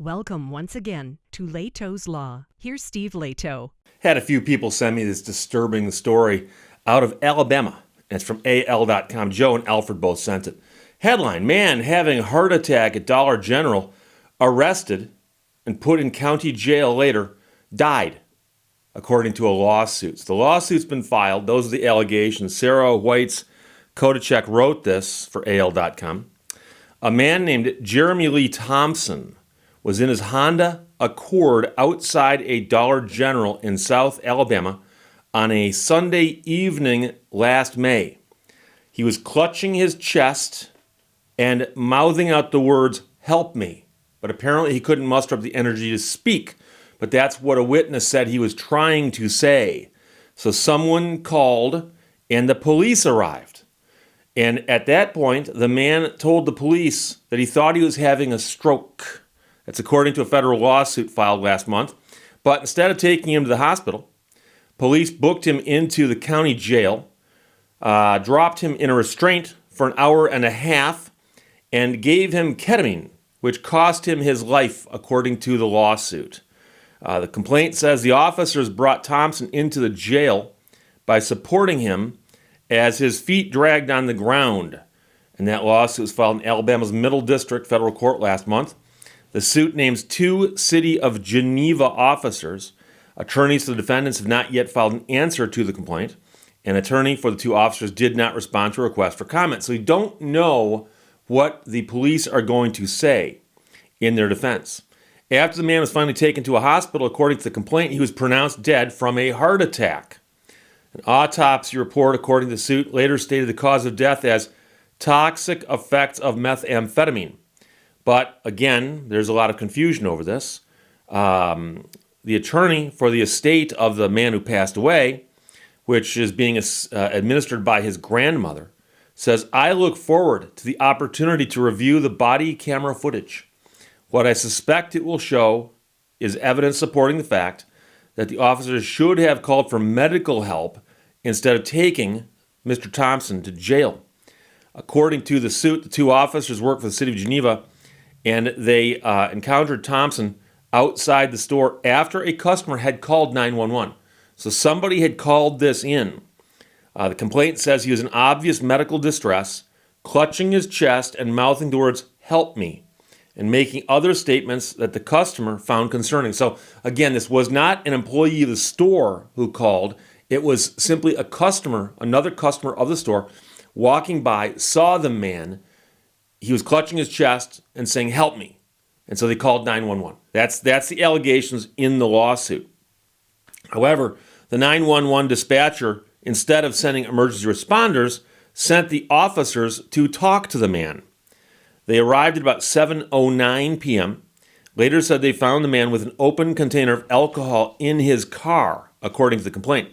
Welcome once again to Lehto's Law. Here's Steve Lehto. Had a few people send me this disturbing story out of Alabama. It's from AL.com. Joe and Alfred both sent it. Headline, man having a heart attack at Dollar General, arrested and put in county jail later, died, according to a lawsuit. So the lawsuit's been filed. Those are the allegations. Sarah White's Kodachek wrote this for AL.com. A man named Jeremy Lee Thompson was in his Honda Accord outside a Dollar General in South Alabama on a Sunday evening last May. He was clutching his chest and mouthing out the words, "Help me," but apparently he couldn't muster up the energy to speak. But that's what a witness said he was trying to say. So someone called and the police arrived. And at that point, the man told the police that he thought he was having a stroke. That's according to a federal lawsuit filed last month. But instead of taking him to the hospital, police booked him into the county jail, dropped him in a restraint for an hour and a half, and gave him ketamine, which cost him his life, according to the lawsuit. The complaint says the officers brought Thompson into the jail by supporting him as his feet dragged on the ground. And that lawsuit was filed in Alabama's Middle District Federal Court last month. The suit names two City of Geneva officers. Attorneys for the defendants have not yet filed an answer to the complaint. An attorney for the two officers did not respond to a request for comment. So we don't know what the police are going to say in their defense. After the man was finally taken to a hospital, according to the complaint, he was pronounced dead from a heart attack. An autopsy report, according to the suit, later stated the cause of death as toxic effects of methamphetamine. But again, there's a lot of confusion over this. The attorney for the estate of the man who passed away, which is being administered by his grandmother, says, "I look forward to the opportunity to review the body camera footage. What I suspect it will show is evidence supporting the fact that the officers should have called for medical help instead of taking Mr. Thompson to jail." According to the suit, the two officers work for the City of Geneva, and they encountered Thompson outside the store after a customer had called 911. So somebody had called this in. The complaint says he was in obvious medical distress, clutching his chest and mouthing the words, "Help me," and making other statements that the customer found concerning. So again, this was not an employee of the store who called. It was simply a customer, another customer of the store, walking by, saw the man. He was clutching his chest and saying, "Help me." And so they called 911. That's the allegations in the lawsuit. However, the 911 dispatcher, instead of sending emergency responders, sent the officers to talk to the man. They arrived at about 7:09 p.m. Later said they found the man with an open container of alcohol in his car, according to the complaint.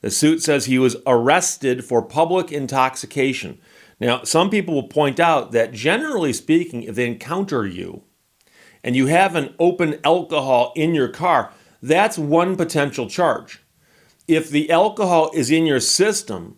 The suit says he was arrested for public intoxication. Now, some people will point out that generally speaking, if they encounter you and you have an open alcohol in your car, that's one potential charge. If the alcohol is in your system,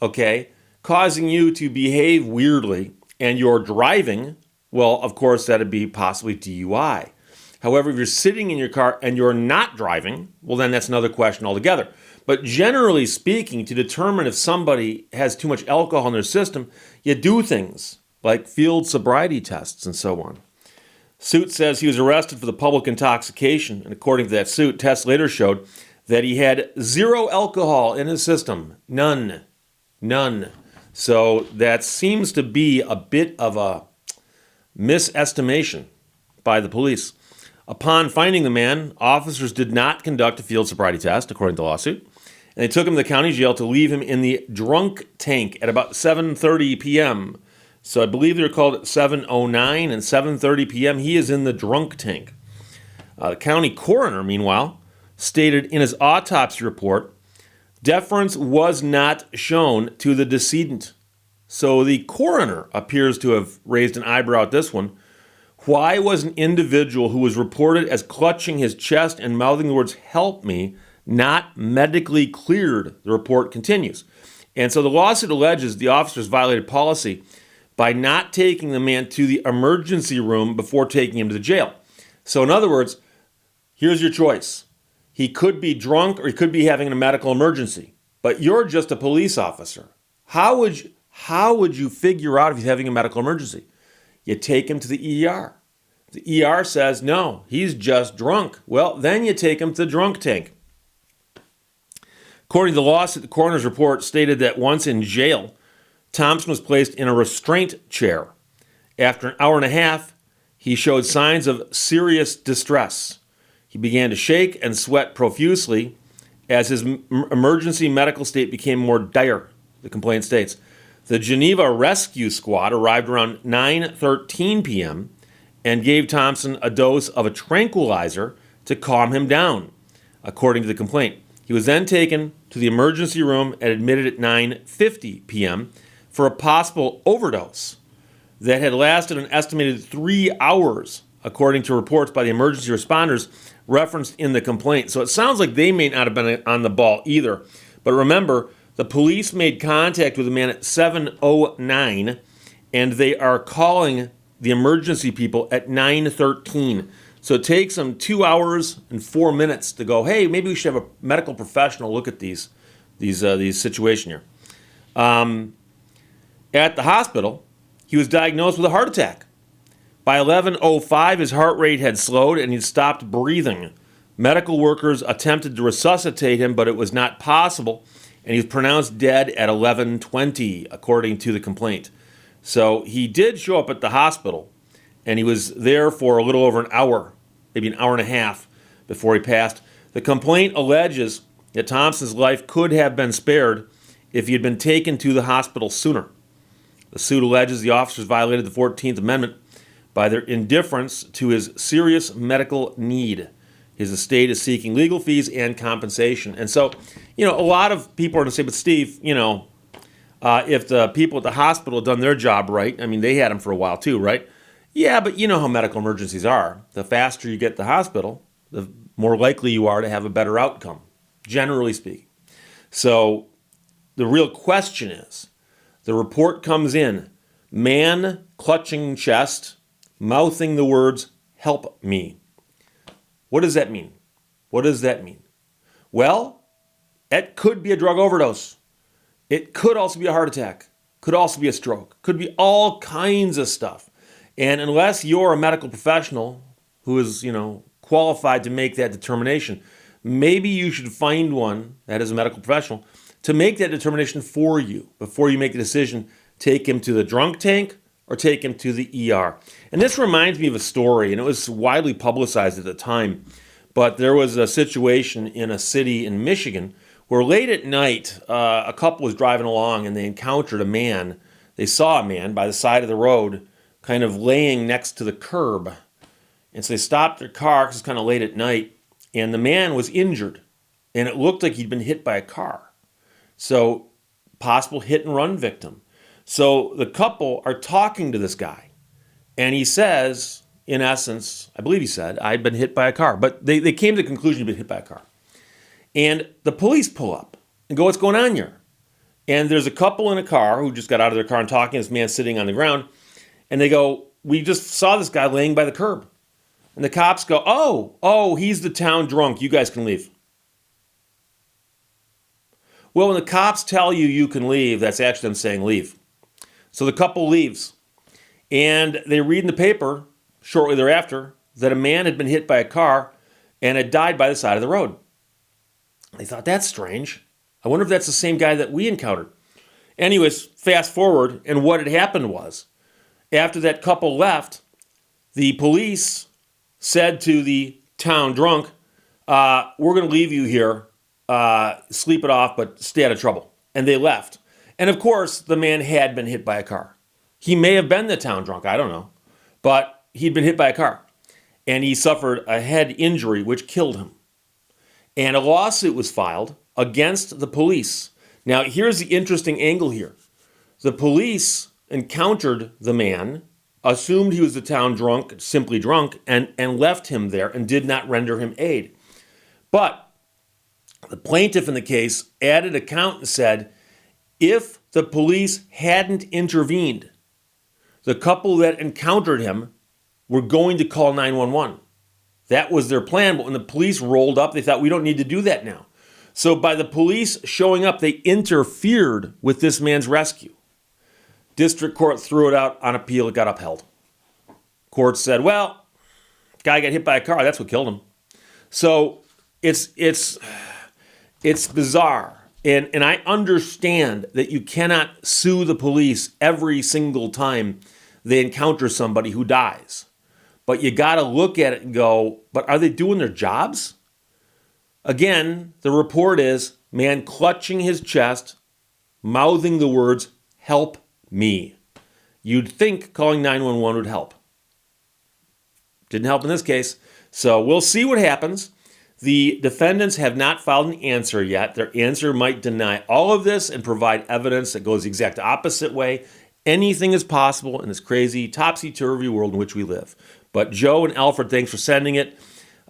okay, causing you to behave weirdly and you're driving, well, of course, that'd be possibly DUI. However, if you're sitting in your car and you're not driving, well, then that's another question altogether. But generally speaking, to determine if somebody has too much alcohol in their system, you do things like field sobriety tests and so on. Suit says he was arrested for the public intoxication, and according to that suit, tests later showed that he had zero alcohol in his system. None. So that seems to be a bit of a misestimation by the police. Upon finding the man, officers did not conduct a field sobriety test, according to the lawsuit, and they took him to the county jail to leave him in the drunk tank at about 7:30 p.m. So I believe they were called at 7:09 and 7:30 p.m. He is in the drunk tank. The county coroner, meanwhile, stated in his autopsy report, deference was not shown to the decedent. So the coroner appears to have raised an eyebrow at this one. Why was an individual who was reported as clutching his chest and mouthing the words, "Help me," not medically cleared? The report continues. And so the lawsuit alleges the officers violated policy by not taking the man to the emergency room before taking him to the jail. So in other words, here's your choice. He could be drunk or he could be having a medical emergency, but you're just a police officer. How would you figure out if he's having a medical emergency? You take him to the ER. The ER says, no, he's just drunk. Well, then you take him to the drunk tank. According to the lawsuit, the coroner's report stated that once in jail, Thompson was placed in a restraint chair. After an hour and a half, he showed signs of serious distress. He began to shake and sweat profusely as his emergency medical state became more dire, the complaint states. The Geneva Rescue Squad arrived around 9:13 p.m. and gave Thompson a dose of a tranquilizer to calm him down, according to the complaint. He was then taken to the emergency room and admitted at 9:50 p.m. for a possible overdose that had lasted an estimated 3 hours, according to reports by the emergency responders referenced in the complaint. So it sounds like they may not have been on the ball either. But remember, the police made contact with the man at 7:09, and they are calling the emergency people at 9:13. So it takes them 2 hours and 4 minutes to go, hey, maybe we should have a medical professional look at these situation here. At the hospital, he was diagnosed with a heart attack. By 11:05, his heart rate had slowed and he'd stopped breathing. Medical workers attempted to resuscitate him, but it was not possible, and he was pronounced dead at 11:20, according to the complaint. So he did show up at the hospital, and he was there for a little over an hour, maybe an hour and a half, before he passed. The complaint alleges that Thompson's life could have been spared if he had been taken to the hospital sooner. The suit alleges the officers violated the 14th Amendment by their indifference to his serious medical need. His estate is seeking legal fees and compensation. And so, a lot of people are going to say, but Steve, if the people at the hospital had done their job right, I mean, they had him for a while too, right? Yeah, but you know how medical emergencies are. The faster you get to the hospital, the more likely you are to have a better outcome, generally speaking. So the real question is, the report comes in, man clutching chest, mouthing the words, help me. What does that mean? What does that mean? Well, it could be a drug overdose. It could also be a heart attack. Could also be a stroke. Could be all kinds of stuff. And unless you're a medical professional who is, qualified to make that determination, maybe you should find one that is a medical professional to make that determination for you before you make the decision, take him to the drunk tank or take him to the ER. And this reminds me of a story, and it was widely publicized at the time, but there was a situation in a city in Michigan where late at night, a couple was driving along and they encountered a man. They saw a man by the side of the road kind of laying next to the curb. And so they stopped their car because it's kind of late at night, and the man was injured, and it looked like he'd been hit by a car. So, possible hit and run victim. So the couple are talking to this guy, and he says, in essence, I believe he said, I'd been hit by a car. But they came to the conclusion he'd been hit by a car. And the police pull up and go, what's going on here? And there's a couple in a car who just got out of their car and talking to this man sitting on the ground. And they go, we just saw this guy laying by the curb. And the cops go, oh, he's the town drunk. You guys can leave. Well, when the cops tell you you can leave, that's actually them saying leave. So the couple leaves, and they read in the paper shortly thereafter that a man had been hit by a car and had died by the side of the road. They thought, that's strange. I wonder if that's the same guy that we encountered. Anyways, fast forward, and what had happened was, after that couple left, the police said to the town drunk, we're going to leave you here, sleep it off, but stay out of trouble. And they left. And of course, the man had been hit by a car. He may have been the town drunk, I don't know. But he'd been hit by a car. And he suffered a head injury which killed him. And a lawsuit was filed against the police. Now, here's the interesting angle here. The police encountered the man, assumed he was the town drunk, simply drunk, and left him there and did not render him aid. But the plaintiff in the case added a count and said, if the police hadn't intervened, the couple that encountered him were going to call 911. That was their plan. But when the police rolled up, they thought, we don't need to do that now. So by the police showing up, they interfered with this man's rescue. District court threw it out on appeal. It got upheld. Court said, well, guy got hit by a car. That's what killed him. So it's bizarre. And I understand that you cannot sue the police every single time they encounter somebody who dies. But you got to look at it and go, but are they doing their jobs? Again, the report is man clutching his chest, mouthing the words, help me. You'd think calling 911 would help. Didn't help in this case. So we'll see what happens. The defendants have not filed an answer yet. Their answer might deny all of this and provide evidence that goes the exact opposite way. Anything is possible in this crazy, topsy-turvy world in which we live. But Joe and Alfred, thanks for sending it.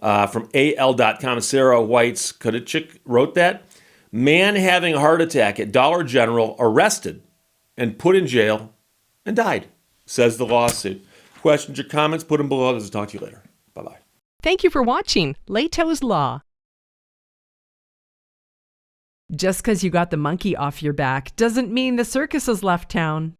From AL.com, Sarah White's Kudachik wrote that. Man having a heart attack at Dollar General arrested and put in jail and died, says the lawsuit. Questions or comments, put them below. I'll talk to you later. Bye-bye. Thank you for watching Lehto's Law. Just because you got the monkey off your back doesn't mean the circus has left town.